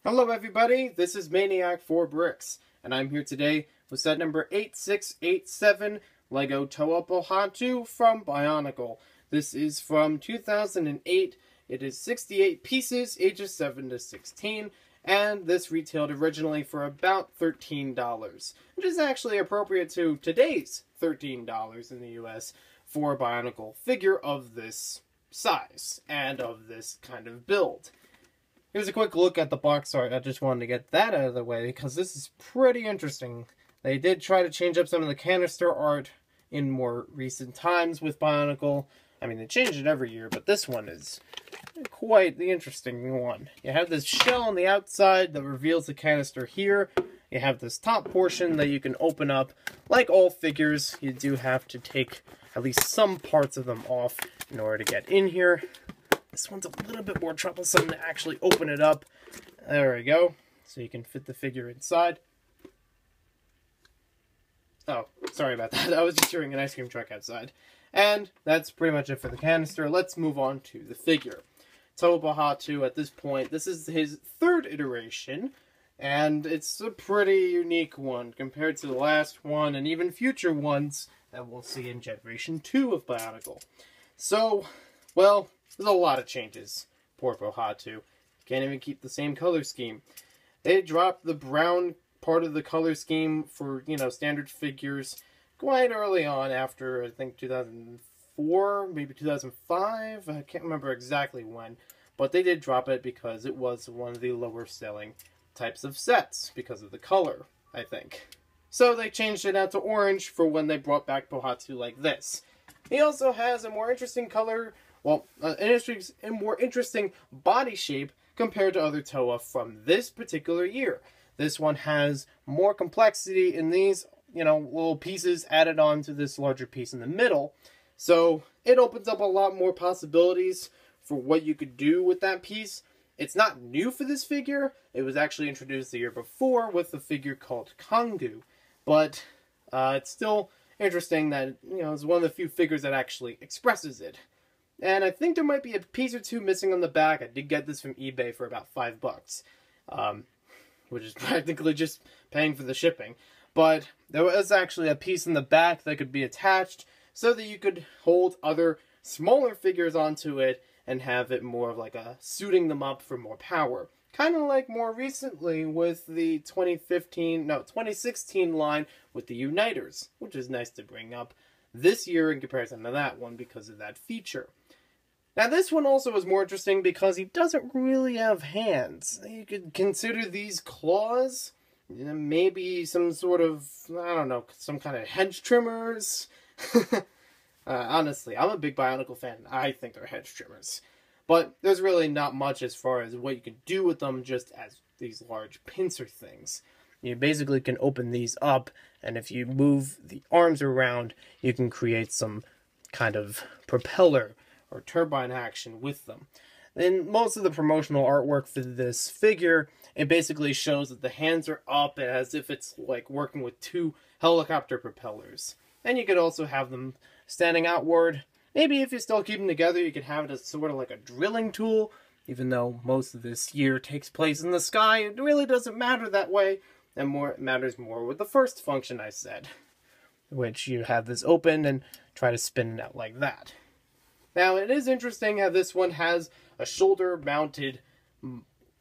Hello everybody, this is Maniac4Bricks, and I'm here today with set number 8687, Lego Toa Pohatu from Bionicle. This is from 2008, it is 68 pieces, ages 7 to 16, and this retailed originally for about $13, which is actually appropriate to today's $13 in the US for a Bionicle figure of this size, and of this kind of build. Here's a quick look at the box art. I just wanted to get that out of the way because this is pretty interesting. They did try to change up some of the canister art in more recent times with Bionicle. I mean, they change it every year, but this one is quite the interesting one. You have this shell on the outside that reveals the canister here. You have this top portion that you can open up. Like all figures, you do have to take at least some parts of them off in order to get in here. This one's a little bit more troublesome to actually open it up. There we go. So you can fit the figure inside. Oh, sorry about that. I was just hearing an ice cream truck outside. And that's pretty much it for the canister. Let's move on to the figure. Toa Pohatu, at this point, this is his third iteration. And it's a pretty unique one compared to the last one and even future ones that we'll see in Generation 2 of Bionicle. So, well, there's a lot of changes. Poor Pohatu. Can't even keep the same color scheme. They dropped the brown part of the color scheme for, standard figures quite early on after, I think, 2004, maybe 2005. I can't remember exactly when. But they did drop it because it was one of the lower selling types of sets because of the color, I think. So they changed it out to orange for when they brought back Pohatu like this. He also has a more interesting color. Well, a more interesting body shape compared to other Toa from this particular year. This one has more complexity in these, little pieces added on to this larger piece in the middle. So it opens up a lot more possibilities for what you could do with that piece. It's not new for this figure. It was actually introduced the year before with a figure called Kangu. But it's still interesting that, it's one of the few figures that actually expresses it. And I think there might be a piece or two missing on the back. I did get this from eBay for about $5, which is practically just paying for the shipping. But there was actually a piece in the back that could be attached so that you could hold other smaller figures onto it and have it more of like a suiting them up for more power. Kind of like more recently with the 2016 line with the Uniters, which is nice to bring up this year in comparison to that one because of that feature. Now this one also is more interesting because he doesn't really have hands. You could consider these claws, maybe some sort of, I don't know, some kind of hedge trimmers. Honestly, I'm a big Bionicle fan. I think they're hedge trimmers. But there's really not much as far as what you can do with them just as these large pincer things. You basically can open these up, and if you move the arms around, you can create some kind of propeller or turbine action with them. In most of the promotional artwork for this figure, it basically shows that the hands are up as if it's like working with two helicopter propellers. And you could also have them standing outward. Maybe if you still keep them together, you could have it as sort of like a drilling tool. Even though most of this year takes place in the sky, it really doesn't matter that way. And it matters more with the first function I said, which you have this open and try to spin it out like that. Now, it is interesting how this one has a shoulder-mounted,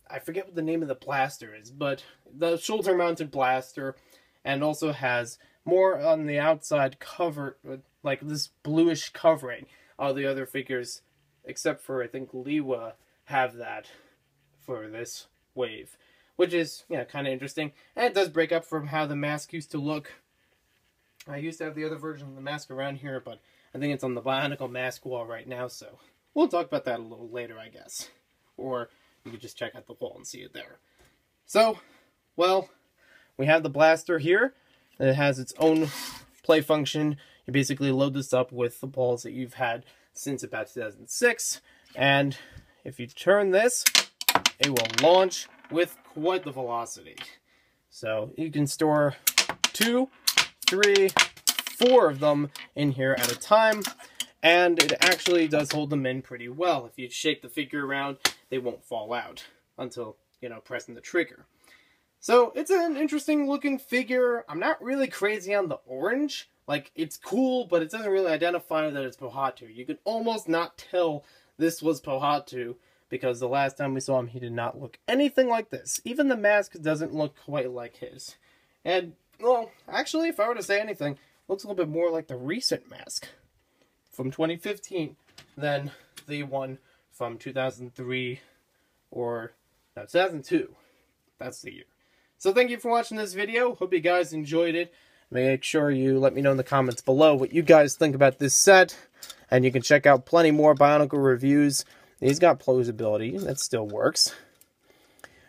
I forget what the name of the blaster is, but the shoulder-mounted blaster, and also has more on the outside cover, like this bluish covering. All the other figures, except for, I think, Liwa, have that for this wave. Which is, kind of interesting. And it does break up from how the mask used to look. I used to have the other version of the mask around here, but I think it's on the Bionicle mask wall right now, so we'll talk about that a little later, I guess. Or you could just check out the wall and see it there. So, well, we have the blaster here. It has its own play function. You basically load this up with the balls that you've had since about 2006. And if you turn this, it will launch with quite the velocity. So you can store 2, 3, 4 of them in here at a time, and it actually does hold them in pretty well. If you shake the figure around, they won't fall out until pressing the trigger. So it's an interesting looking figure. I'm not really crazy on the orange. Like, it's cool, but it doesn't really identify that it's Pohatu. You could almost not tell this was Pohatu, because the last time we saw him, he did not look anything like this. Even the mask doesn't look quite like his. And, well, actually, if I were to say anything, it looks a little bit more like the recent mask from 2015 than the one from 2003 or, no, 2002. That's the year. So thank you for watching this video. Hope you guys enjoyed it. Make sure you let me know in the comments below what you guys think about this set. And you can check out plenty more Bionicle reviews. He's got plausibility. That still works.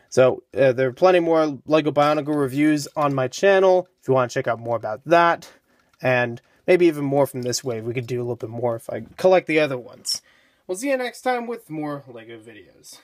So there are plenty more LEGO Bionicle reviews on my channel if you want to check out more about that. And maybe even more from this wave. We could do a little bit more if I collect the other ones. We'll see you next time with more LEGO videos.